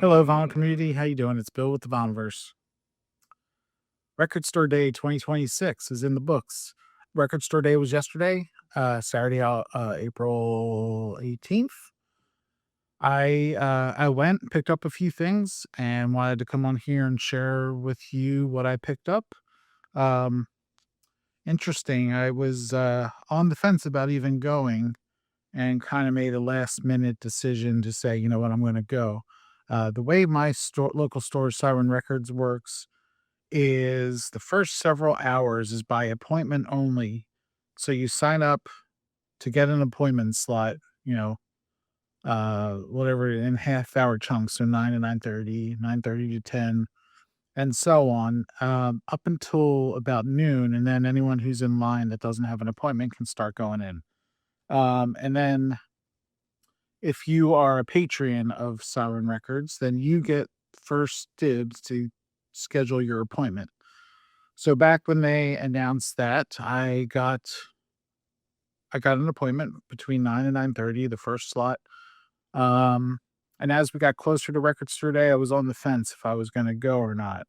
Hello, vinyl community. How you doing? It's Bill with the Vinylverse. Record Store Day 2026 is in the books. Record Store Day was yesterday, Saturday, April 18th. I went, picked up a few things, and wanted to come on here and share with you what I picked up. Um, Interesting. I was on the fence about even going, and kind of made a last minute decision to say, you know what, I'm going to go. The way my local store, Siren Records, works is the first several hours is by appointment only. So you sign up to get an appointment slot, you know, whatever in half hour chunks. So 9 to 9:30, 9:30 to 10, and so on, up until about noon. And then anyone who's in line that doesn't have an appointment can start going in. And then if you are a patron of Siren Records, then you get first dibs to schedule your appointment. So back when they announced that, I got an appointment between 9 and 9:30, the first slot. Um, and as we got closer to Record Store Day, I was on the fence if I was gonna go or not.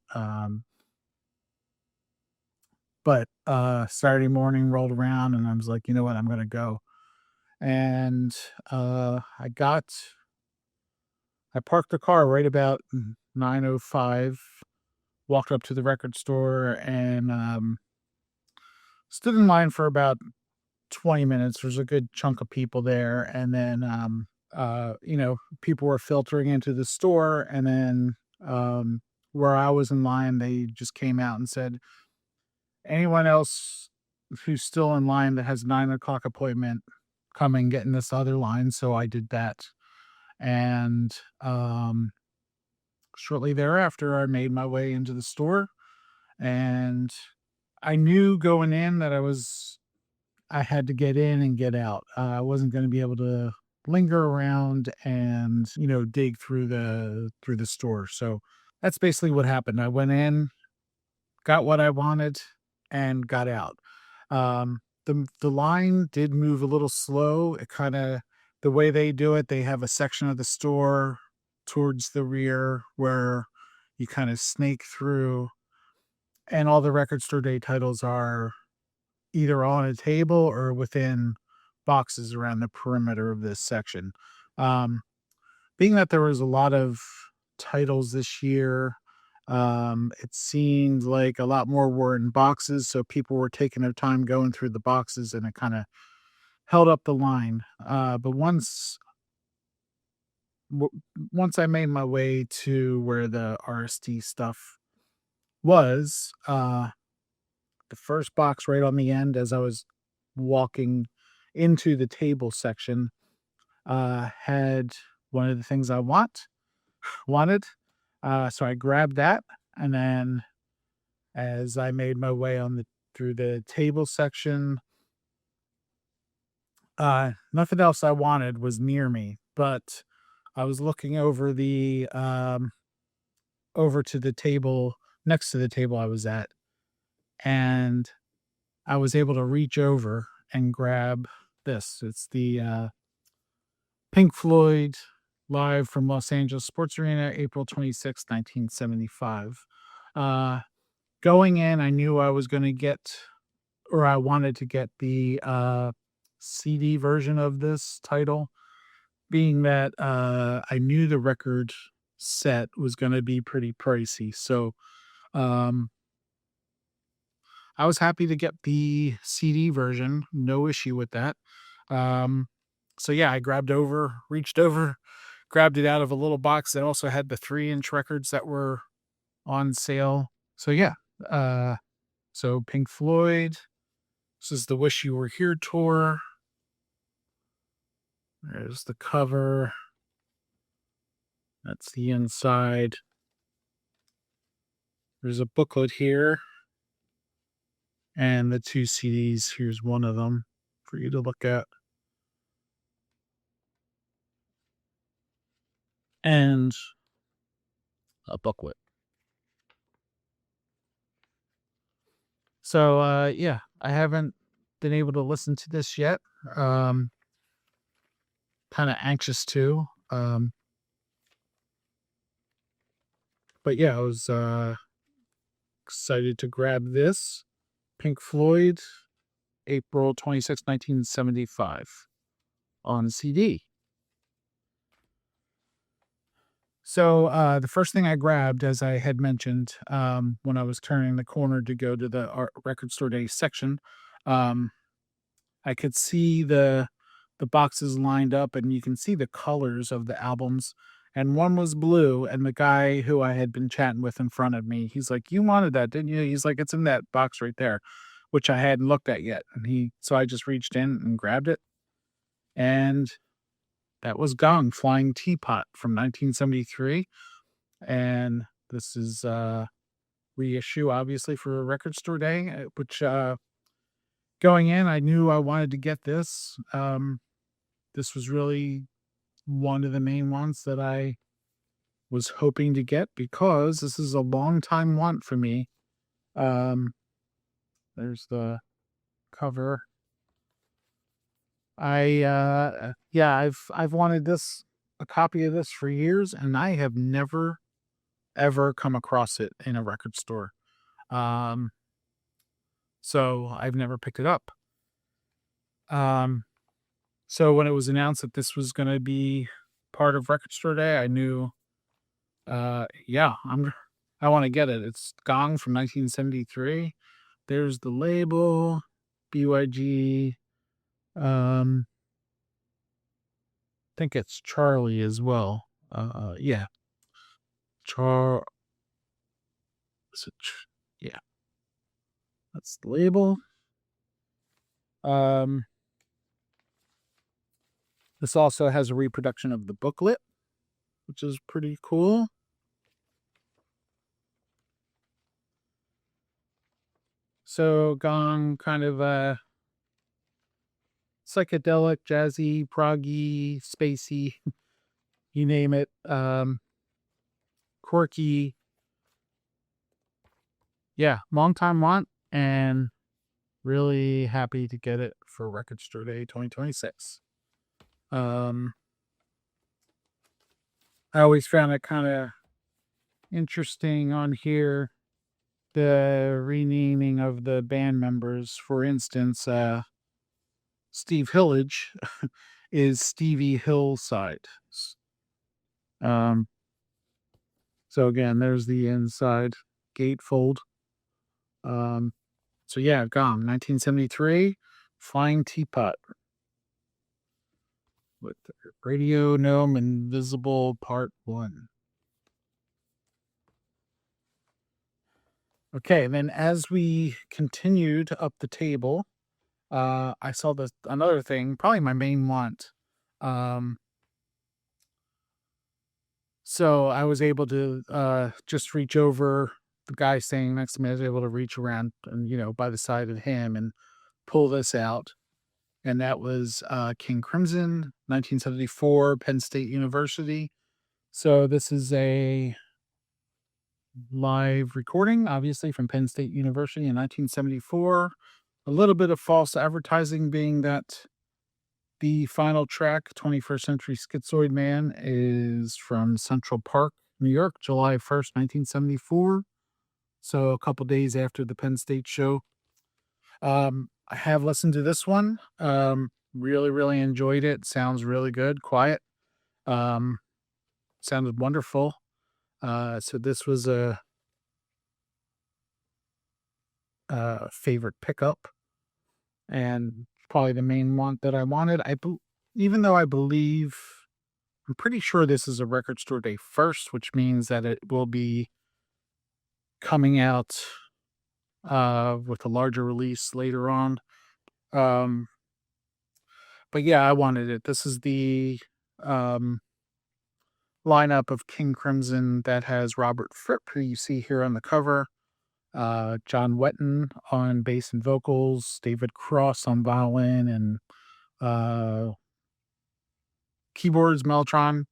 But Saturday morning rolled around and I was like, "You know what? I'm gonna go." And, I parked the car right about 9:05, walked up to the record store and, stood in line for about 20 minutes. There's a good chunk of people there. And then, people were filtering into the store. And then, where I was in line, they just came out and said, anyone else who's still in line that has 9 o'clock appointment, come and get in this other line. So I did that. And, shortly thereafter, I made my way into the store and I knew going in that I had to get in and get out. I wasn't gonna be able to linger around and, dig through the store. So that's basically what happened. I went in, got what I wanted, and got out. The line did move a little slow. It kinda the way they do it, they have a section of the store towards the rear where you kinda snake through, and all the Record Store Day titles are either on a table or within boxes around the perimeter of this section. Um, Being that there was a lot of titles this year, it seemed like a lot more were in boxes, so people were taking their time going through the boxes, and it kind of held up the line. But w- once I made my way to where the RST stuff was, the first box right on the end, as I was walking into the table section, had one of the things I wanted. So I grabbed that, and then as I made my way on the through the table section, nothing else I wanted was near me, but I was looking over to the table next to the table I was at, and I was able to reach over and grab this. It's the Pink Floyd live from Los Angeles Sports Arena, April 26th, 1975. Uh, Going in, I knew I was going to get, or I wanted to get the CD version of this title, being that I knew the record set was going to be pretty pricey. So um, I was happy to get the CD version, no issue with that. Um, so yeah, I reached over, grabbed it out of a little box that also had the 3-inch records that were on sale. So yeah, uh, so Pink Floyd. This is the "Wish You Were Here" tour. There's the cover. That's the inside. There's a booklet here, and the two CDs. Here's one of them for you to look at. And a booklet. So yeah, I haven't been able to listen to this yet. Um Kind of anxious to. But yeah, I was excited to grab this Pink Floyd, April 26, 1975, on CD. So the first thing I grabbed, as I had mentioned, when I was turning the corner to go to the record store day section, um, I could see the boxes lined up, and you can see the colors of the albums. And one was blue, and the guy who I had been chatting with in front of me, he's like, "You wanted that, didn't you?" He's like, "It's in that box right there," which I hadn't looked at yet. So I just reached in and grabbed it, and that was Gong Flying Teapot from 1973. And this is reissue, obviously, for record store day, which going in, I knew I wanted to get this. This was really one of the main ones that I was hoping to get because this is a long time want for me. Um, there's the cover. I've wanted a copy of this for years, and I have never ever come across it in a record store. Um, so I've never picked it up. Um, so when it was announced that this was going to be part of record store day, I knew, yeah, I want to get it. It's Gong from 1973. There's the label, BYG. I think it's Charlie as well. Yeah, Char. Yeah, that's the label. Um, this also has a reproduction of the booklet, which is pretty cool. So Gong, kind of psychedelic, jazzy, proggy, spacey, you name it. Quirky. Yeah, long time want, and really happy to get it for Record Store Day 2026. I always found it kind of interesting on here, the renaming of the band members. For instance, Steve Hillage is Stevie Hillside. Um, so again, there's the inside gatefold. So yeah, Gong, 1973, Flying Teapot with Radio Gnome Invisible Part 1. Okay, and then as we continued up the table, I saw another thing, probably my main want. So I was able to just reach over, the guy standing next to me. I was able to reach around and, by the side of him and pull this out. And that was King Crimson, 1974, Penn State University. So this is a live recording, obviously, from Penn State University in 1974. A little bit of false advertising, being that the final track, 21st Century Schizoid Man, is from Central Park, New York, July 1st, 1974. So a couple days after the Penn State show. I have listened to this one. Really, really enjoyed it. Sounds really good, quiet. Sounded wonderful. So this was a favorite pickup, and probably the main one that I wanted. Even though I'm pretty sure this is a record store day first, which means that it will be coming out with a larger release later on. But yeah, I wanted it. This is the lineup of King Crimson that has Robert Fripp, who you see here on the cover, John Wetton on bass and vocals, David Cross on violin and keyboards, Mellotron.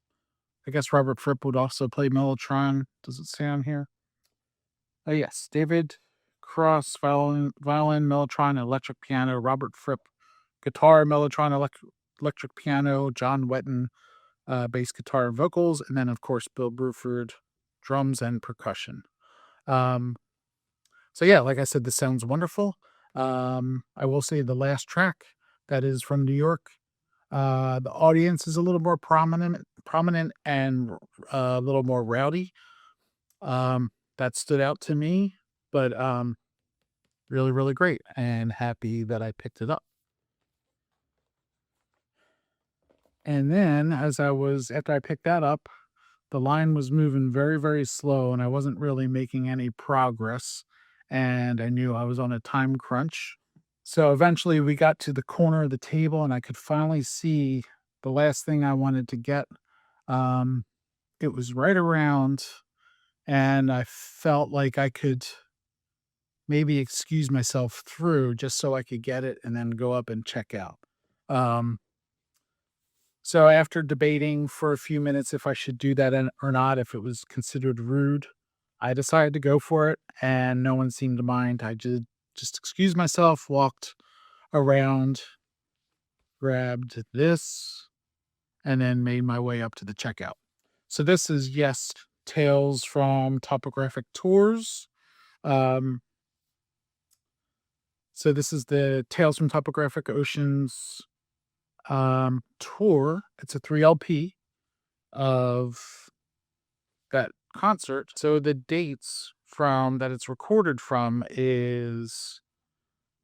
I guess Robert Fripp would also play Mellotron. Does it say on here? Oh, yes. David Cross, violin, Mellotron, electric piano. Robert Fripp, guitar, Mellotron, electric piano. John Wetton, bass guitar and vocals. And then, of course, Bill Bruford, drums and percussion. So yeah, like I said, this sounds wonderful. I will say the last track that is from New York, the audience is a little more prominent and a little more rowdy. That stood out to me, but really, really great and happy that I picked it up. And then after I picked that up, the line was moving very, very slow and I wasn't really making any progress. And I knew I was on a time crunch. So eventually we got to the corner of the table and I could finally see the last thing I wanted to get. Um, it was right around, and I felt like I could maybe excuse myself through just so I could get it and then go up and check out. Um, so after debating for a few minutes if I should do that or not, if it was considered rude, I decided to go for it, and no one seemed to mind. I just excused myself, walked around, grabbed this, and then made my way up to the checkout. So this is Yes Tales from Topographic Tours. Um, so this is the Tales from Topographic Oceans tour. It's a 3 LP of that concert. So the dates from that it's recorded from is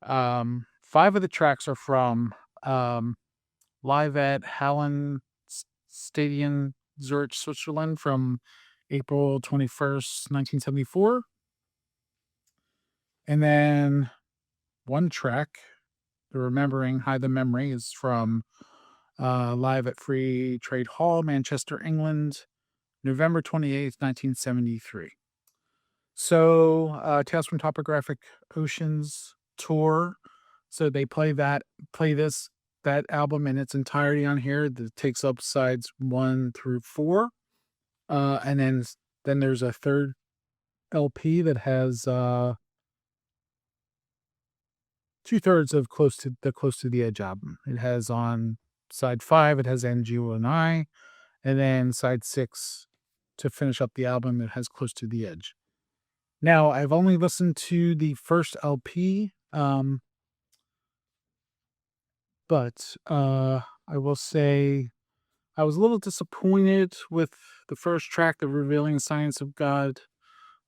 5 of the tracks are from um, live at Hallen Stadion, Zurich, Switzerland from April 21st, 1974. And then one track, the Remembering High the Memory, is from live at Free Trade Hall, Manchester, England, November 28th, 1973. So, Tales from Topographic Oceans tour. So they that album in its entirety on here. That takes up sides 1 through 4. And then there's a third LP that has 2/3 of Close to the Edge album. It has on side 5, it has NGO and I, and then side 6 to finish up the album, it has Close to the Edge. Now, I've only listened to the first LP, but I will say I was a little disappointed with the first track, The Revealing Science of God.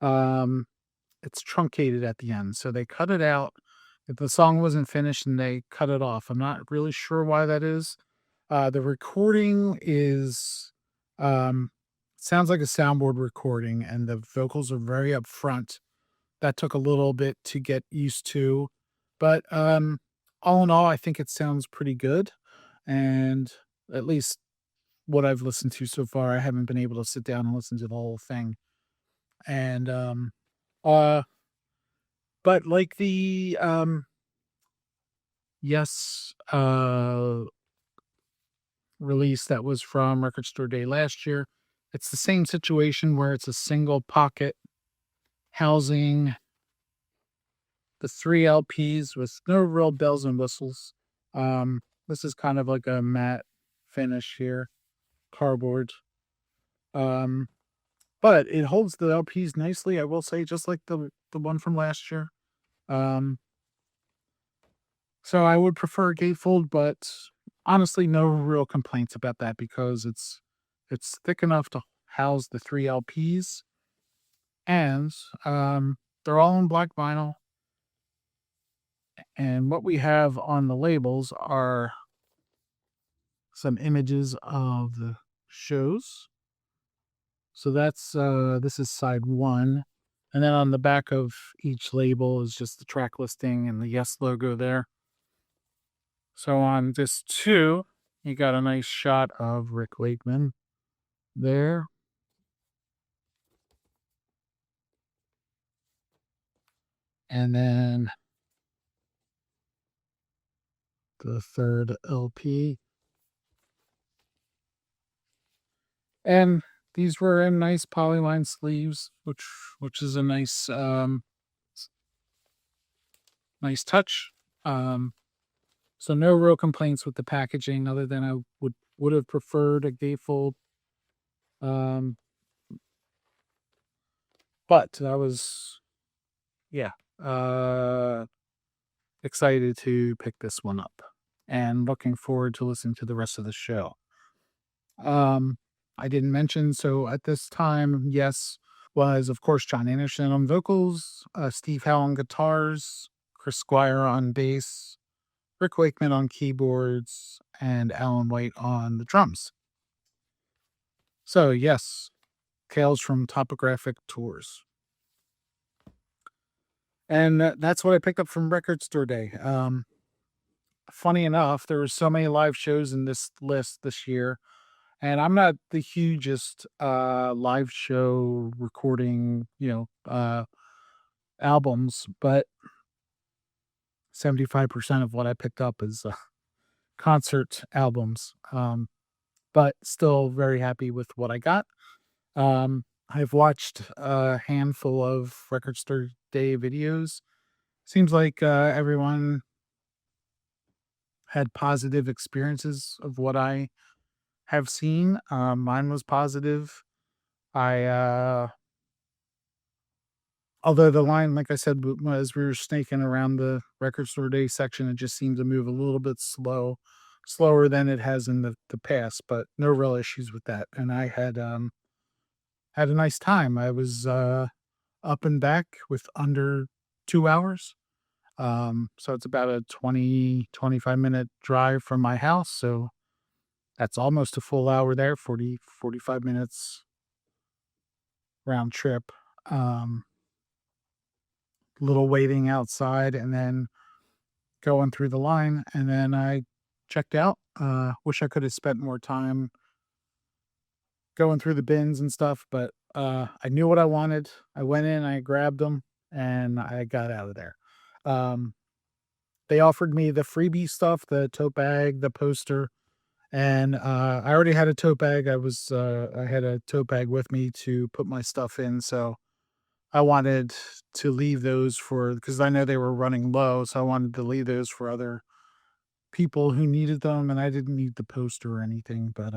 It's truncated at the end, so they cut it out. If the song wasn't finished and they cut it off, I'm not really sure why that is. The recording is sounds like a soundboard recording, and the vocals are very upfront. That took a little bit to get used to, but all in all, I think it sounds pretty good, and at least what I've listened to so far, I haven't been able to sit down and listen to the whole thing. And uh but like the Yes release that was from Record Store Day last year, it's the same situation where it's a single pocket housing the 3 LPs with no real bells and whistles. This is kind of like a matte finish here, cardboard. Um, but it holds the LPs nicely, I will say, just like the one from last year. Um, so I would prefer gatefold, but honestly, no real complaints about that because it's thick enough to house the 3 LPs, and they're all in black vinyl. And what we have on the labels are some images of the shows. So this is side 1. And then on the back of each label is just the track listing and the Yes logo there. So on this 2, you got a nice shot of Rick Wakeman there. And then the third LP. And these were in nice polyline sleeves, which is a nice nice touch. So no real complaints with the packaging other than I would have preferred a gatefold. Um, But I was, yeah, uh, excited to pick this one up and looking forward to listening to the rest of the show. Um, I didn't mention, so at this time, yes, was of course John Anderson on vocals, Steve Howe on guitars, Chris Squire on bass, Rick Wakeman on keyboards, and Alan White on the drums. So, yes, Tales from Topographic Tours. And that's what I picked up from Record Store Day. Funny enough, there were so many live shows in this list this year, and I'm not the hugest live show recording, albums, but 75% of what I picked up is concert albums. But still very happy with what I got. I've watched a handful of Record Store Day videos. Seems like everyone had positive experiences of what I have seen. Mine was positive. I although the line, like I said, as we were snaking around the Record Store Day section, it just seemed to move a little bit slower than it has in the past, but no real issues with that. And I had a nice time. I was up and back with under 2 hours. So it's about a 25 minute drive from my house. So that's almost a full hour there, 45 minutes round trip. Little waiting outside and then going through the line. And then I checked out. Wish I could have spent more time going through the bins and stuff, but I knew what I wanted. I went in, I grabbed them, and I got out of there. Um, they offered me the freebie stuff, the tote bag, the poster, and I already had a tote bag. I had a tote bag with me to put my stuff in, so I wanted to leave those for because I know they were running low, so I wanted to leave those for other people who needed them, and I didn't need the poster or anything. But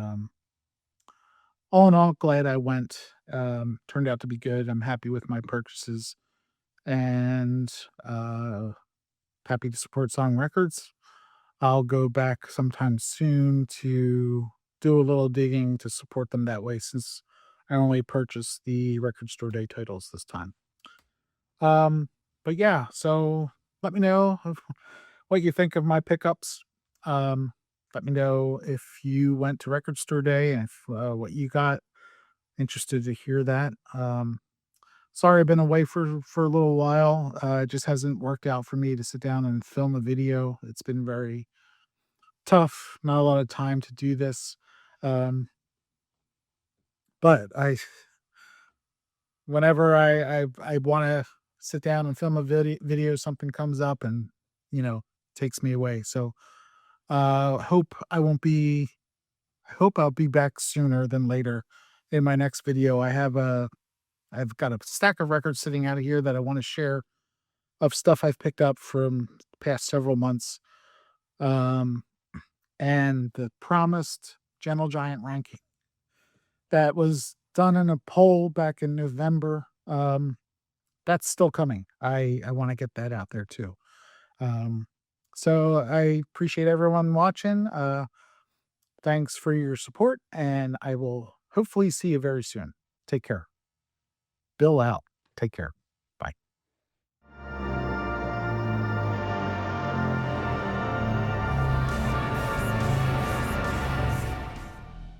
all in all, glad I went. Turned out to be good. I'm happy with my purchases, and happy to support Song Records. I'll go back sometime soon to do a little digging to support them that way, since I only purchased the Record Store Day titles this time. But yeah, so let me know what you think of my pickups. Let me know if you went to Record Store Day and if what you got. Interested to hear that. Sorry, I've been away for a little while. It just hasn't worked out for me to sit down and film a video. It's been very tough. Not a lot of time to do this. Um, but whenever I want to sit down and film a video, something comes up and you know takes me away. So hope I won't be. I hope I'll be back sooner than later in my next video. I've got a stack of records sitting out of here that I want to share of stuff I've picked up from the past several months. Um, and the promised Gentle Giant ranking that was done in a poll back in November. That's still coming. I want to get that out there too. Um, so I appreciate everyone watching. Thanks for your support, and I will hopefully see you very soon. Take care. Bill out. Take care.